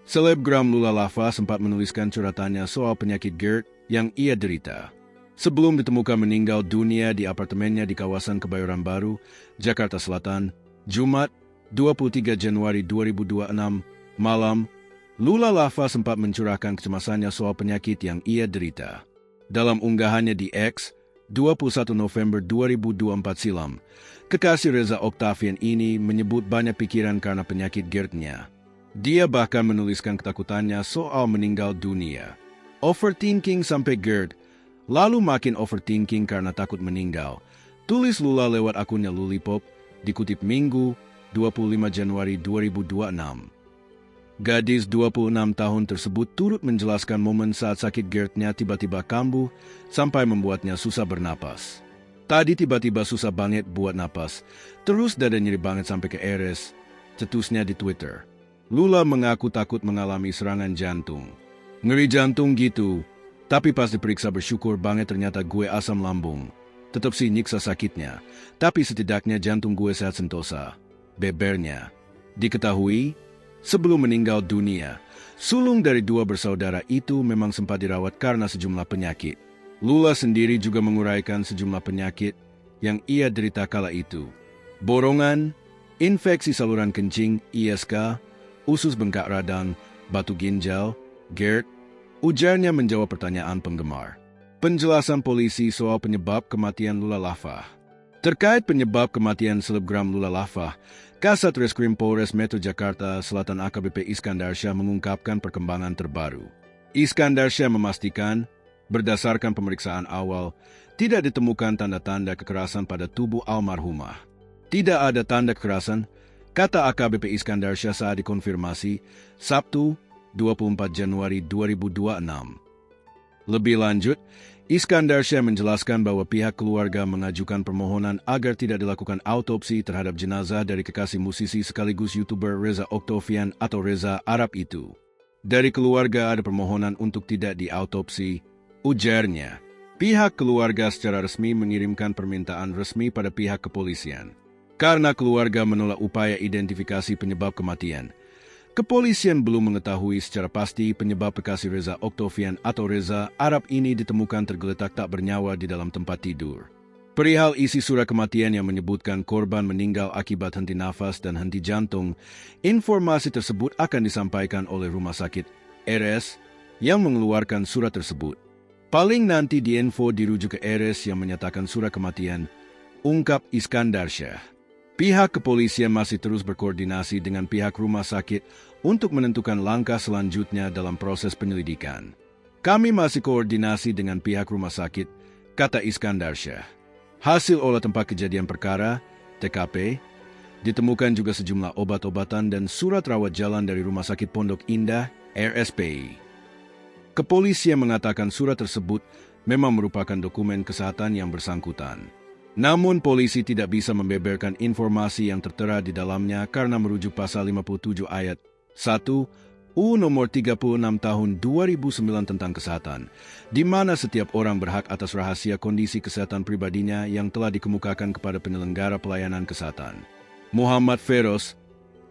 Selebgram Lula Lava sempat menuliskan curhatannya soal penyakit GERD yang ia derita. Sebelum ditemukan meninggal dunia di apartemennya di kawasan Kebayoran Baru, Jakarta Selatan, Jumat, 23 Januari 2026, malam, Lula Lava sempat mencurahkan kecemasannya soal penyakit yang ia derita. Dalam unggahannya di X, 21 November 2024 silam, kekasih Reza Octavian ini menyebut banyak pikiran karena penyakit GERD-nya. Dia bahkan menuliskan ketakutannya soal meninggal dunia. Overthinking sampai GERD, lalu makin overthinking karena takut meninggal. Tulis Lula lewat akunnya Lulipop, dikutip Minggu, 25 Januari 2026. Gadis 26 tahun tersebut turut menjelaskan momen saat sakit GERD-nya tiba-tiba kambuh sampai membuatnya susah bernapas. Tadi tiba-tiba susah banget buat napas, terus dada nyeri banget sampai ke RS, cetusnya di Twitter. Lula mengaku takut mengalami serangan jantung. Ngeri jantung gitu, tapi pas diperiksa bersyukur banget ternyata gue asam lambung. Tetap sih nyiksa sakitnya, tapi setidaknya jantung gue sehat sentosa. Bebernya. Diketahui, sebelum meninggal dunia, sulung dari dua bersaudara itu memang sempat dirawat karena sejumlah penyakit. Lula sendiri juga menguraikan sejumlah penyakit yang ia derita kala itu. Borongan, infeksi saluran kencing, ISK, usus bengkak radang, batu ginjal, GERD, ujarnya menjawab pertanyaan penggemar. Penjelasan polisi soal penyebab kematian Lula Lava. Terkait penyebab kematian selebgram Lula Lava, Kasat Reskrim Polres Metro Jakarta Selatan AKBP Iskandar Syah mengungkapkan perkembangan terbaru. Iskandar Syah memastikan, berdasarkan pemeriksaan awal, tidak ditemukan tanda-tanda kekerasan pada tubuh almarhumah. Tidak ada tanda kekerasan, kata AKBP Iskandar Syah saat dikonfirmasi, Sabtu, 24 Januari 2026. Lebih lanjut, Iskandar Syah menjelaskan bahwa pihak keluarga mengajukan permohonan agar tidak dilakukan autopsi terhadap jenazah dari kekasih musisi sekaligus YouTuber Reza Octavian atau Reza Arab itu. Dari keluarga ada permohonan untuk tidak diautopsi, ujarnya. Pihak keluarga secara resmi mengirimkan permintaan resmi pada pihak kepolisian. Karena keluarga menolak upaya identifikasi penyebab kematian, kepolisian belum mengetahui secara pasti penyebab kekasih Reza Octavian atau Reza Arab ini ditemukan tergeletak tak bernyawa di dalam tempat tidur. Perihal isi surat kematian yang menyebutkan korban meninggal akibat henti nafas dan henti jantung, informasi tersebut akan disampaikan oleh rumah sakit RS yang mengeluarkan surat tersebut. Paling nanti diinfo dirujuk ke RS yang menyatakan surat kematian, ungkap Iskandar Syah. Pihak kepolisian masih terus berkoordinasi dengan pihak rumah sakit untuk menentukan langkah selanjutnya dalam proses penyelidikan. Kami masih koordinasi dengan pihak rumah sakit, kata Iskandar Syah. Hasil olah tempat kejadian perkara, TKP, ditemukan juga sejumlah obat-obatan dan surat rawat jalan dari Rumah Sakit Pondok Indah, RSPI. Kepolisian mengatakan surat tersebut memang merupakan dokumen kesehatan yang bersangkutan. Namun polisi tidak bisa membeberkan informasi yang tertera di dalamnya karena merujuk pasal 57 ayat 1 U nomor 36 tahun 2009 tentang kesehatan, di mana setiap orang berhak atas rahasia kondisi kesehatan pribadinya yang telah dikemukakan kepada penyelenggara pelayanan kesehatan. Muhammad Feroz,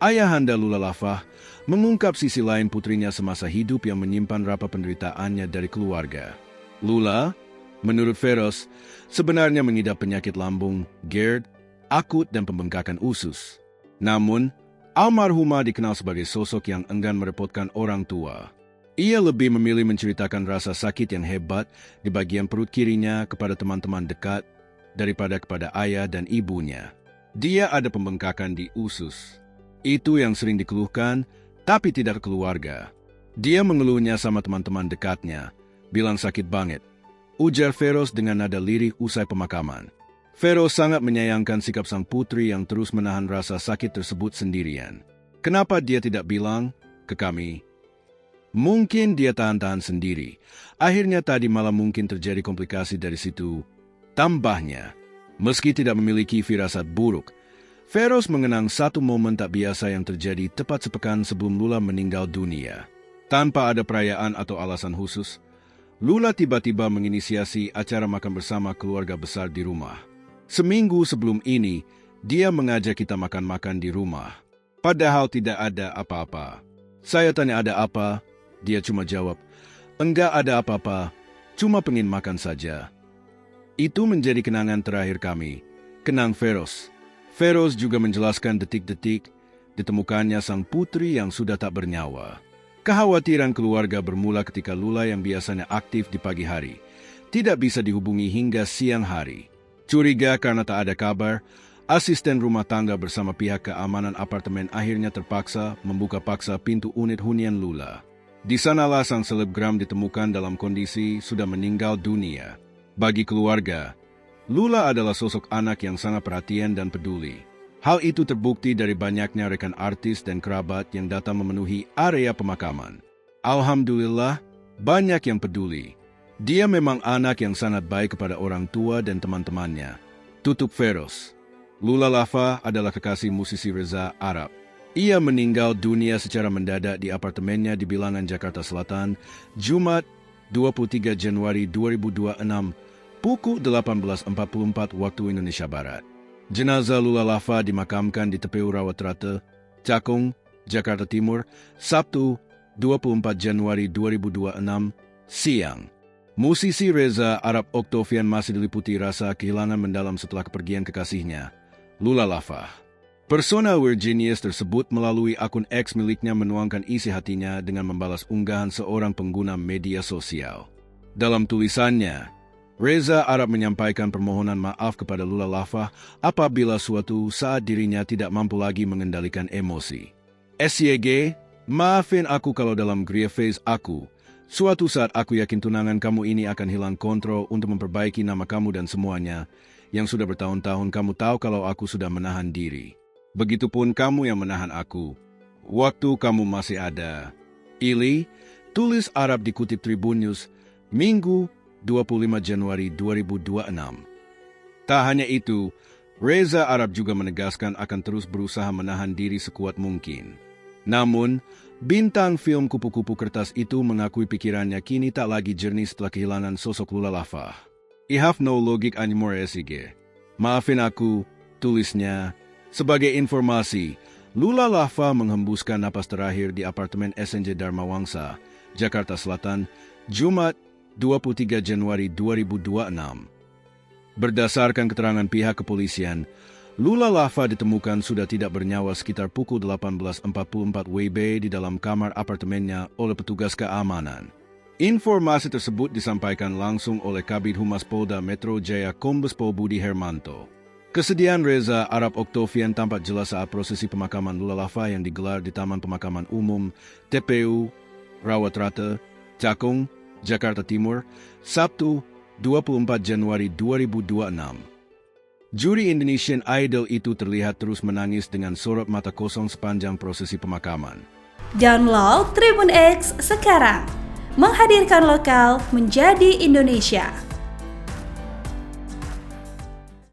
ayahanda Lula Lava, mengungkap sisi lain putrinya semasa hidup yang menyimpan rapa penderitaannya dari keluarga. Lula, menurut Feroz, sebenarnya mengidap penyakit lambung, GERD, akut dan pembengkakan usus. Namun, almarhumah dikenal sebagai sosok yang enggan merepotkan orang tua. Ia lebih memilih menceritakan rasa sakit yang hebat di bagian perut kirinya kepada teman-teman dekat daripada kepada ayah dan ibunya. Dia ada pembengkakan di usus. Itu yang sering dikeluhkan, tapi tidak ke keluarga. Dia mengeluhnya sama teman-teman dekatnya, bilang sakit banget. Ujar Feroz dengan nada lirih usai pemakaman. Feroz sangat menyayangkan sikap sang putri yang terus menahan rasa sakit tersebut sendirian. Kenapa dia tidak bilang ke kami? Mungkin dia tahan-tahan sendiri. Akhirnya tadi malam mungkin terjadi komplikasi dari situ. Tambahnya, meski tidak memiliki firasat buruk, Feroz mengenang satu momen tak biasa yang terjadi tepat sepekan sebelum Lula meninggal dunia. Tanpa ada perayaan atau alasan khusus, Lula tiba-tiba menginisiasi acara makan bersama keluarga besar di rumah. Seminggu sebelum ini, dia mengajak kita makan-makan di rumah. Padahal tidak ada apa-apa. Saya tanya ada apa, dia cuma jawab, enggak ada apa-apa, cuma pengen makan saja. Itu menjadi kenangan terakhir kami, kenang Feroz. Feroz juga menjelaskan detik-detik ditemukannya sang putri yang sudah tak bernyawa. Kekhawatiran keluarga bermula ketika Lula yang biasanya aktif di pagi hari tidak bisa dihubungi hingga siang hari. Curiga karena tak ada kabar, asisten rumah tangga bersama pihak keamanan apartemen akhirnya terpaksa membuka paksa pintu unit hunian Lula. Di sanalah sang selebgram ditemukan dalam kondisi sudah meninggal dunia. Bagi keluarga, Lula adalah sosok anak yang sangat perhatian dan peduli. Hal itu terbukti dari banyaknya rekan artis dan kerabat yang datang memenuhi area pemakaman. Alhamdulillah, banyak yang peduli. Dia memang anak yang sangat baik kepada orang tua dan teman-temannya. Tutup Feroz. Lula Lava adalah kekasih musisi Reza Arab. Ia meninggal dunia secara mendadak di apartemennya di Bilangan, Jakarta Selatan, Jumat 23 Januari 2026, pukul 18.44 waktu Indonesia Barat. Jenazah Lula Lava dimakamkan di TPU Rawatrate, Cakung, Jakarta Timur, Sabtu 24 Januari 2026, siang. Musisi Reza Arab Octavian masih diliputi rasa kehilangan mendalam setelah kepergian kekasihnya, Lula Lava. Persona Weird Genius tersebut melalui akun X miliknya menuangkan isi hatinya dengan membalas unggahan seorang pengguna media sosial. Dalam tulisannya, Reza Arab menyampaikan permohonan maaf kepada Lula Lava apabila suatu saat dirinya tidak mampu lagi mengendalikan emosi. SYG, maafin aku kalau dalam grief phase aku. Suatu saat aku yakin tunangan kamu ini akan hilang kontrol untuk memperbaiki nama kamu dan semuanya. Yang sudah bertahun-tahun kamu tahu kalau aku sudah menahan diri. Begitupun kamu yang menahan aku. Waktu kamu masih ada. Ili, tulis Arab dikutip Tribun News, Minggu 25 Januari 2026. Tak hanya itu, Reza Arab juga menegaskan akan terus berusaha menahan diri sekuat mungkin. Namun, bintang film Kupu-Kupu Kertas itu mengakui pikirannya kini tak lagi jernih setelah kehilangan sosok Lula Lava. I have no logic anymore SIG. Maafin aku, tulisnya. Sebagai informasi, Lula Lava menghembuskan napas terakhir di apartemen SNJ Dharma Wangsa, Jakarta Selatan, Jumat 23 Januari 2026. Berdasarkan keterangan pihak kepolisian, Lula Lava ditemukan sudah tidak bernyawa sekitar pukul 18.44 WIB di dalam kamar apartemennya oleh petugas keamanan. Informasi tersebut disampaikan langsung oleh Kabid Humas Polda Metro Jaya Kombes Pol Budi Hermanto. Kesedihan Reza Arab Octavian tampak jelas saat prosesi pemakaman Lula Lava yang digelar di Taman Pemakaman Umum TPU Rawatrate, Cakung, Jakarta Timur, Sabtu 24 Januari 2026. Juri Indonesian Idol itu terlihat terus menangis dengan sorot mata kosong sepanjang prosesi pemakaman. Download Tribun X sekarang, menghadirkan lokal menjadi Indonesia.